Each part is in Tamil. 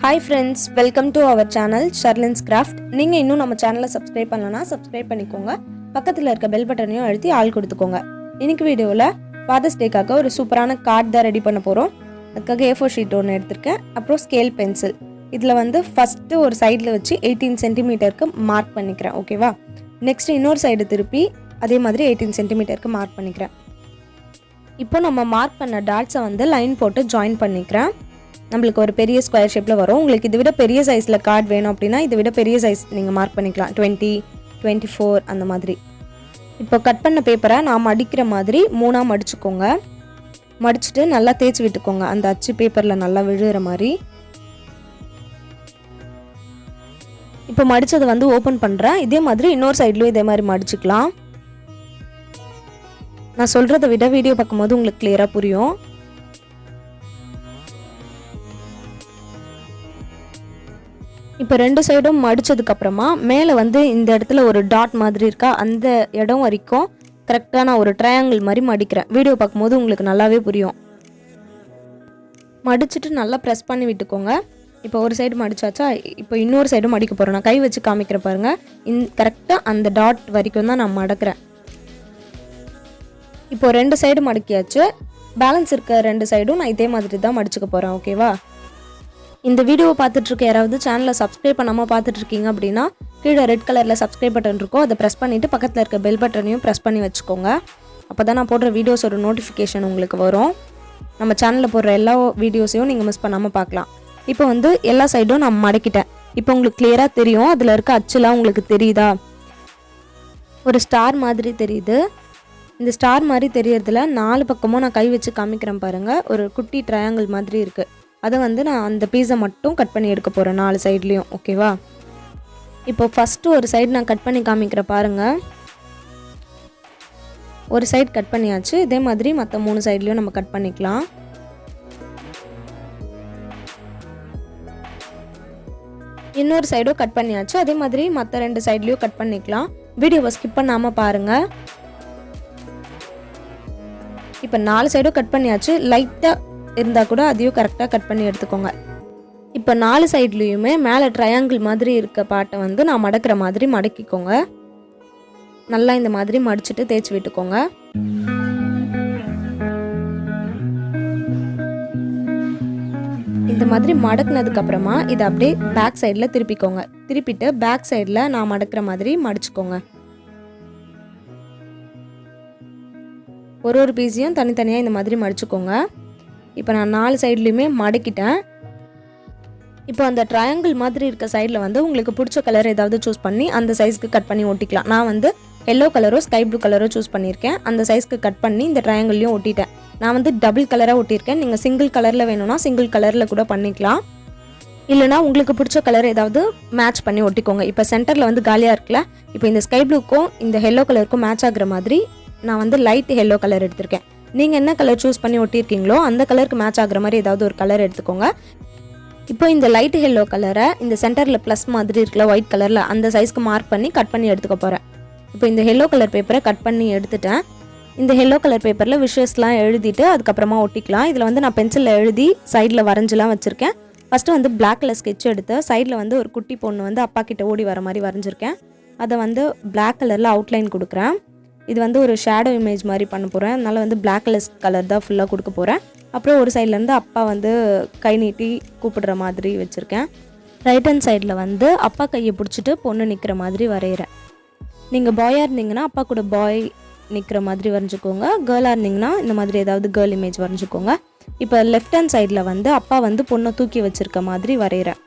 Hi friends, welcome to our channel Sherlin's Craft. நீங்க இன்னும் நம்ம சேனலை சப்ஸ்கிரைப் பண்ணலனா சப்ஸ்கிரைப் பண்ணிக்கோங்க. பக்கத்துல இருக்க பெல் பட்டனையும் அழுத்தி ஆல் கொடுத்துக்கோங்க. இன்னைக்கு வீடியோல ஃபாதர்ஸ் டேக்காக ஒரு சூப்பரான கார்ட் தான் ரெடி பண்ண போறோம். அதுக்காக A4 ஷீட் ஒன்று எடுத்துர்க்கேன். அப்புறம் ஸ்கேல் பென்சில். இதுல வந்து ஃபர்ஸ்ட் ஒரு சைடுல வச்சு 18 சென்டிமீட்டருக்கு மார்க் பண்ணிக்கிறேன். ஓகேவா? நெக்ஸ்ட் இன்னொரு சைடு திருப்பி அதே மாதிரி 18 சென்டிமீட்டருக்கு மார்க் பண்ணிக்கிறேன். இப்போ நம்ம மார்க் பண்ண டாட்ஸை வந்து லைன் போட்டு ஜாயின் பண்ணிக்கிறேன். நம்மளுக்கு ஒரு பெரிய ஸ்கொயர் ஷேப்பில் வரும். உங்களுக்கு இதை விட பெரிய சைஸில் கார்டு வேணும் அப்படின்னா இதை விட பெரிய சைஸ் நீங்கள் மார்க் பண்ணிக்கலாம். 20, 24 அந்த மாதிரி. இப்போ கட் பண்ண பேப்பரை நான் மடிக்கிற மாதிரி 3ஆக மடிச்சுக்கோங்க. மடிச்சுட்டு நல்லா தேய்ச்சி விட்டுக்கோங்க. அந்த அச்சு பேப்பரில் நல்லா விழுகிற மாதிரி. இப்போ மடித்ததை வந்து ஓப்பன் பண்ணுறேன். இதே மாதிரி இன்னொரு சைட்லையும் இதே மாதிரி மடிச்சுக்கலாம். நான் சொல்கிறத விட வீடியோ பார்க்கும்போது உங்களுக்கு கிளியராக புரியும். இப்போ ரெண்டு சைடும் மடிச்சதுக்கப்புறமா மேலே வந்து இந்த இடத்துல ஒரு டாட் மாதிரி இருக்கா, அந்த இடம் வரைக்கும் கரெக்டாக நான் ஒரு ட்ரையாங்கிள் மாதிரி மடிக்கிறேன். வீடியோ பார்க்கும்போது உங்களுக்கு நல்லாவே புரியும். மடிச்சுட்டு நல்லா ப்ரெஸ் பண்ணி விட்டுக்கோங்க. இப்போ ஒரு சைடு மடிச்சாச்சா, இப்போ இன்னொரு சைடும் மடிக்க போகிறேன். நான் கை வச்சு காமிக்கிற பாருங்க. கரெக்டாக அந்த டாட் வரைக்கும் தான் நான் மடக்கிறேன். இப்போ ரெண்டு சைடு மடக்கியாச்சு. பேலன்ஸ் இருக்க ரெண்டு சைடும் நான் இதே மாதிரி தான் மடிச்சுக்க போகிறேன். ஓகேவா? இந்த வீடியோவை பார்த்துட்ருக்க யாராவது சேனலை சப்ஸ்கிரைப் பண்ணாமல் பார்த்துட்ருக்கீங்க அப்படின்னா கீழே ரெட் கலரில் சப்ஸ்கிரைப் பட்டன் இருக்கும். அதை ப்ரெஸ் பண்ணிவிட்டு பக்கத்தில் இருக்க பெல் பட்டனையும் ப்ரெஸ் பண்ணி வச்சுக்கோங்க. அப்போ தான் நான் போடுற வீடியோஸோட நோட்டிஃபிகேஷன் உங்களுக்கு வரும். நம்ம சேனலில் போடுற எல்லா வீடியோஸையும் நீங்கள் மிஸ் பண்ணாமல் பார்க்கலாம். இப்போ வந்து எல்லா சைடும் நான் மடக்கிட்டேன். இப்போ உங்களுக்கு கிளியராக தெரியும். அதில் இருக்க அச்சுலாம் உங்களுக்கு தெரியுதா? ஒரு ஸ்டார் மாதிரி தெரியுது. இந்த ஸ்டார் மாதிரி தெரியறதுல 4 பக்கமும் நான் கை வச்சு காமிக்கிறேன் பாருங்கள். ஒரு குட்டி ட்ரையாங்கிள் மாதிரி இருக்குது. அதை வந்து நான் அந்த பீஸை மட்டும் கட் பண்ணி எடுக்க போகிறேன் 4 சைட்லேயும். ஓகேவா? இப்போ ஃபஸ்ட்டு ஒரு சைடு நான் கட் பண்ணி காமிக்கிறேன் பாருங்கள். ஒரு சைடு கட் பண்ணியாச்சு. இதே மாதிரி மற்ற 3 சைட்லேயும் நம்ம கட் பண்ணிக்கலாம். இன்னொரு சைடும் கட் பண்ணியாச்சு. அதே மாதிரி மற்ற 2 சைட்லேயும் கட் பண்ணிக்கலாம். வீடியோவை ஸ்கிப் பண்ணாமல் பாருங்கள். இப்போ 4 சைடும் கட் பண்ணியாச்சு. லைட்டாக இருந்தால் கூட அதையும் கரெக்டாக கட் பண்ணி எடுத்துக்கோங்க. இப்போ 4 சைட்லேயுமே மேலே ட்ரையாங்கிள் மாதிரி இருக்க பாட்டை வந்து நான் மடக்கிற மாதிரி மடக்கிக்கோங்க. நல்லா இந்த மாதிரி மடிச்சுட்டு தேய்ச்சி விட்டுக்கோங்க. இந்த மாதிரி மடக்குனதுக்கப்புறமா இதை அப்படியே பேக் சைடில் திருப்பிக்கோங்க. திருப்பிட்டு பேக் சைடில் நான் மடக்கிற மாதிரி மடிச்சுக்கோங்க. ஒரு பீஸையும் தனித்தனியாக இந்த மாதிரி மடிச்சுக்கோங்க. இப்போ நான் 4 சைட்லேயுமே மடக்கிட்டேன். இப்போ அந்த ட்ரையாங்கிள் மாதிரி இருக்க சைடில் வந்து உங்களுக்கு பிடிச்ச கலர் ஏதாவது சூஸ் பண்ணி அந்த சைஸ்க்கு கட் பண்ணி ஒட்டிக்கலாம். நான் வந்து எல்லோ கலரோ ஸ்கை ப்ளூ கலரோ சூஸ் பண்ணியிருக்கேன். அந்த சைஸ்க்கு கட் பண்ணி இந்த ட்ரையாங்கிள்லையும் ஒட்டிட்டேன். நான் வந்து டபுள் கலராக ஒட்டியிருக்கேன். நீங்கள் சிங்கிள் கலரில் வேணும்னா சிங்கிள் கலரில் கூட பண்ணிக்கலாம். இல்லைனா உங்களுக்கு பிடிச்ச கலர் ஏதாவது மேட்ச் பண்ணி ஒட்டிக்கோங்க. இப்போ சென்டரில் வந்து காலியாக இருக்குல்ல, இப்போ இந்த ஸ்கை ப்ளூக்கும் இந்த எல்லோ கலருக்கும் மேட்ச் ஆகுற மாதிரி நான் வந்து லைட் எல்லோ கலர் எடுத்திருக்கேன். நீங்கள் என்ன கலர் சூஸ் பண்ணி ஒட்டியிருக்கீங்களோ அந்த கலருக்கு மேட்ச் ஆகுற மாதிரி ஏதாவது ஒரு கலர் எடுத்துக்கோங்க. இப்போ இந்த லைட் எல்லோ கலரை இந்த சென்டரில் ப்ளஸ் மாதிரி இருக்குல்ல ஒயிட் கலரில், அந்த சைஸ்க்கு மார்க் பண்ணி கட் பண்ணி எடுத்துக்க போகிறேன். இப்போ இந்த எல்லோ கலர் பேப்பரை கட் பண்ணி எடுத்துட்டேன். இந்த எல்லோ கலர் பேப்பரில் விஷஸ்லாம் எழுதிட்டு அதுக்கப்புறமா ஒட்டிக்கலாம். இதில் வந்து நான் பென்சிலில் எழுதி சைடில் வரைஞ்செலாம் வச்சுருக்கேன். ஃபஸ்ட்டு வந்து பிளாக் கலர் ஸ்கெட்ச் எடுத்து சைடில் வந்து ஒரு குட்டி பொண்ணு வந்து அப்பா கிட்ட ஓடி வர மாதிரி வரைஞ்சிருக்கேன். அதை வந்து பிளாக் கலரில் அவுட்லைன் கொடுக்குறேன். இது வந்து ஒரு ஷேடோ இமேஜ் மாதிரி பண்ண போகிறேன். அதனால் வந்து பிளாக் கலர் தான் ஃபுல்லாக கொடுக்க போகிறேன். அப்புறம் ஒரு சைட்லேருந்து அப்பா வந்து கை நீட்டி கூப்பிடுற மாதிரி வச்சுருக்கேன். ரைட் ஹேண்ட் சைடில் வந்து அப்பா கையை பிடிச்சிட்டு பொண்ணு நிற்கிற மாதிரி வரைகிறேன். நீங்கள் பாயாக இருந்தீங்கன்னா அப்பா கூட பாய் நிற்கிற மாதிரி வரைஞ்சிக்கோங்க. கேர்ளாக இருந்தீங்கன்னா இந்த மாதிரி ஏதாவது கேர்ள் இமேஜ் வரைஞ்சிக்கோங்க. இப்போ லெஃப்ட் ஹேண்ட் சைடில் வந்து அப்பா வந்து பொண்ணை தூக்கி வச்சுருக்க மாதிரி வரைகிறேன்.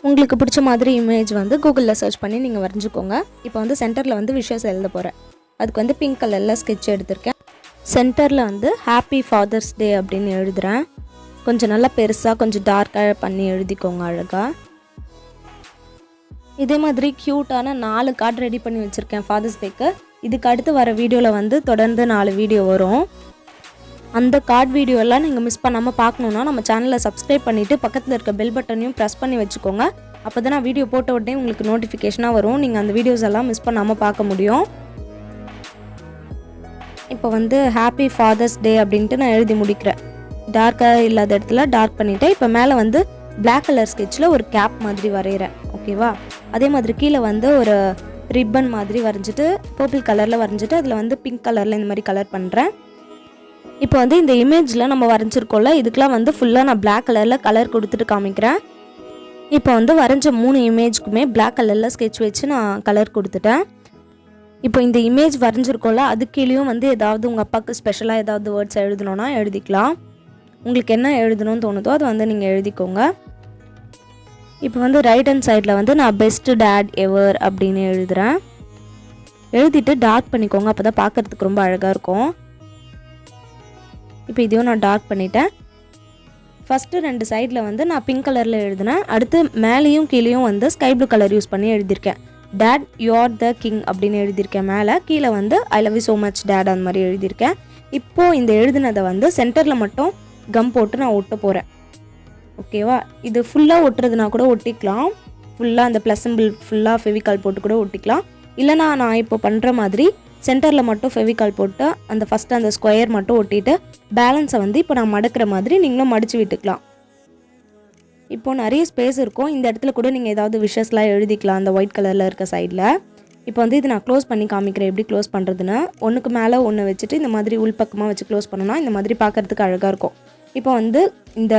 உங்களுக்கு பிடிச்ச மாதிரி இமேஜ் வந்து கூகுளில் சர்ச் பண்ணி நீங்கள் வரைஞ்சிக்கோங்க. இப்போ வந்து சென்டரில் வந்து விஷஸ் எழுத போகிறேன். அதுக்கு வந்து பிங்க் கலரில் ஸ்கெட்ச் எடுத்திருக்கேன். சென்டரில் வந்து ஹாப்பி ஃபாதர்ஸ் டே அப்படின்னு எழுதுகிறேன். கொஞ்சம் நல்லா பெருசாக கொஞ்சம் டார்க்காக பண்ணி எழுதிக்கோங்க அழகாக. இதே மாதிரி க்யூட்டான 4 கார்டு ரெடி பண்ணி வச்சுருக்கேன் ஃபாதர்ஸ் டேக்கு. இதுக்கு அடுத்து வர வீடியோவில் வந்து தொடர்ந்து 4 வீடியோ வரும். அந்த கார்டு வீடியோலாம் நீங்கள் மிஸ் பண்ணாமல் பார்க்கணுன்னா நம்ம சேனலை சப்ஸ்கிரைப் பண்ணிவிட்டு பக்கத்தில் இருக்க பெல் பட்டனையும் ப்ரெஸ் பண்ணி வச்சுக்கோங்க. அப்போ தான் நான் வீடியோ போட்ட உடனே உங்களுக்கு நோட்டிஃபிகேஷனாக வரும். நீங்கள் அந்த வீடியோஸ் எல்லாம் மிஸ் பண்ணாமல் பார்க்க முடியும். இப்போ வந்து ஹாப்பி ஃபாதர்ஸ் டே அப்படின்ட்டு நான் எழுதி முடிக்கிறேன். டார்க்காக இல்லாத இடத்துல டார்க் பண்ணிவிட்டேன். இப்போ மேலே வந்து பிளாக் கலர் ஸ்கெட்சில் ஒரு கேப் மாதிரி வரைகிறேன். ஓகேவா? அதே மாதிரி கீழே வந்து ஒரு ரிப்பன் மாதிரி வரைஞ்சிட்டு பர்பிள் கலரில் வரைஞ்சிட்டு அதில் வந்து பிங்க் கலரில் இந்த மாதிரி கலர் பண்ணுறேன். இப்போ வந்து இந்த இமேஜில் நம்ம வரைஞ்சிருக்கோம்ல, இதுக்கெலாம் வந்து ஃபுல்லாக நான் பிளாக் கலரில் கலர் கொடுத்துட்டு காமிக்கிறேன். இப்போ வந்து வரைஞ்ச 3 இமேஜ்க்குமே பிளாக் கலரில் ஸ்கெட்ச் வச்சு நான் கலர் கொடுத்துட்டேன். இப்போ இந்த இமேஜ் வரைஞ்சிருக்கோம்ல, அது கீழேயும் வந்து ஏதாவது உங்கள் அப்பாவுக்கு ஸ்பெஷலாக ஏதாவது வேர்ட்ஸ் எழுதணுன்னா எழுதிக்கலாம். உங்களுக்கு என்ன எழுதணும்னு தோணுதோ அதை வந்து நீங்கள் எழுதிக்கோங்க. இப்போ வந்து ரைட் ஹேண்ட் சைடில் வந்து நான் பெஸ்ட் டேட் எவர் அப்படின்னு எழுதுகிறேன். எழுதிட்டு டார்க் பண்ணிக்கோங்க, அப்போ தான் பார்க்குறதுக்கு ரொம்ப அழகாக இருக்கும். இப்போ இதையும் நான் டார்க் பண்ணிட்டேன். ஃபஸ்ட்டு 2 சைடில் வந்து நான் பிங்க் கலரில் எழுதினேன். அடுத்து மேலேயும் கீழேயும் வந்து ஸ்கை ப்ளூ கலர் யூஸ் பண்ணி எழுதியிருக்கேன். Date you are the king அப்படின்னு எழுதியிருக்கேன் மேலே. கீழே வந்து I love you so much date அந்த மாதிரி எழுதியிருக்கேன். இப்போது இந்த எழுதினதை வந்து சென்டரில் மட்டும் கம் போட்டு நான் ஒட்ட போகிறேன். ஓகேவா? இது ஃபுல்லாக ஒட்டுறதுனா கூட ஒட்டிக்கலாம். ஃபுல்லாக அந்த ப்ளஸ் சிம்பிள் ஃபுல்லாக ஃபெவிகால் போட்டு கூட ஒட்டிக்கலாம். இல்லைனா நான் இப்போ பண்ணுற மாதிரி சென்டரில் மட்டும் ஃபெவிகால் போட்டு அந்த ஃபஸ்ட்டு அந்த ஸ்கொயர் மட்டும் ஒட்டிட்டு பேலன்ஸை வந்து இப்போ நான் மடக்கிற மாதிரி நீங்களும் மடித்து விட்டுக்கலாம். இப்போது நிறைய ஸ்பேஸ் இருக்கும். இந்த இடத்துல கூட நீங்கள் ஏதாவது விஷஸ்லாம் எழுதிக்கலாம் அந்த ஒயிட் கலரில் இருக்க சைடில். இப்போ வந்து இது நான் க்ளோஸ் பண்ணி காமிக்கிறேன் எப்படி க்ளோஸ் பண்ணுறதுன்னு. ஒன்றுக்கு மேலே ஒன்று வச்சுட்டு இந்த மாதிரி உள்பக்கமாக வச்சு க்ளோஸ் பண்ணோன்னா இந்த மாதிரி பார்க்குறதுக்கு அழகாக இருக்கும். இப்போ வந்து இந்த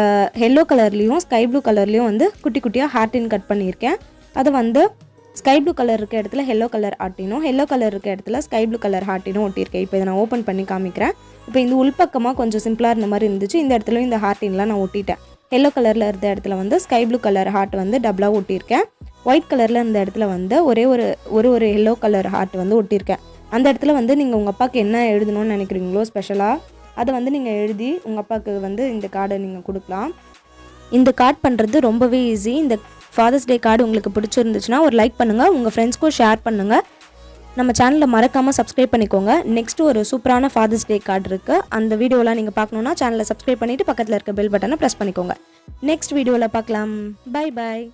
எல்லோ கலர்லேயும் ஸ்கை ப்ளூ கலர்லேயும் வந்து குட்டி குட்டியாக ஹார்ட்டின் கட் பண்ணியிருக்கேன். அதை வந்து ஸ்கை ப்ளூ கலர் இருக்க இடத்துல எல்லோ கலர் ஹார்ட்டினும், எல்லோ கலர் இருக்க இடத்துல ஸ்கை ப்ளூ கலர் ஹார்ட்டினும் ஒட்டியிருக்கேன். இப்போ இதை நான் ஓப்பன் பண்ணி காமிக்கிறேன். இப்போ இந்த உள்பக்கமாக கொஞ்சம் சிம்பிளாக இருந்த மாதிரி இருந்துச்சு. இந்த இடத்துலையும் இந்த ஹார்ட்டின்லாம் நான் ஒட்டிட்டேன். எல்லோ கலரில் இருந்த இடத்துல வந்து ஸ்கை ப்ளூ கலர் ஹார்ட் வந்து டபுளாக ஒட்டியிருக்கேன். ஒயிட் கலரில் இருந்த இடத்துல வந்து ஒரு எல்லோ கலர் ஹார்ட் வந்து ஒட்டியிருக்கேன். அந்த இடத்துல வந்து நீங்கள் உங்கள் அப்பாவுக்கு என்ன எழுதணும்னு நினைக்கிறீங்களோ ஸ்பெஷலாக அதை வந்து நீங்கள் எழுதி உங்கள் அப்பாவுக்கு வந்து இந்த கார்டை நீங்கள் கொடுக்கலாம். இந்த கார்டு பண்ணுறது ரொம்பவே ஈஸி. இந்த ஃபாதர்ஸ் டே கார்டு உங்களுக்கு பிடிச்சிருந்துச்சுன்னா ஒரு லைக் பண்ணுங்கள், உங்கள் ஃப்ரெண்ட்ஸ்க்கும் ஷேர் பண்ணுங்கள். நம்ம சேனலில் மறக்காமல் சப்ஸ்கிரைப் பண்ணிக்கோங்க. நெக்ஸ்ட்டு ஒரு சூப்பரான ஃபாதர்ஸ் டே கார்டு இருக்குது. அந்த வீடியோலாம் நீங்கள் பார்க்கணுன்னா சேனலை சப்ஸ்கிரைப் பண்ணிவிட்டு பக்கத்தில் இருக்க பெல் பட்டனை ப்ரெஸ் பண்ணிக்கோங்க. நெக்ஸ்ட் வீடியோவில் பார்க்கலாம். Bye bye.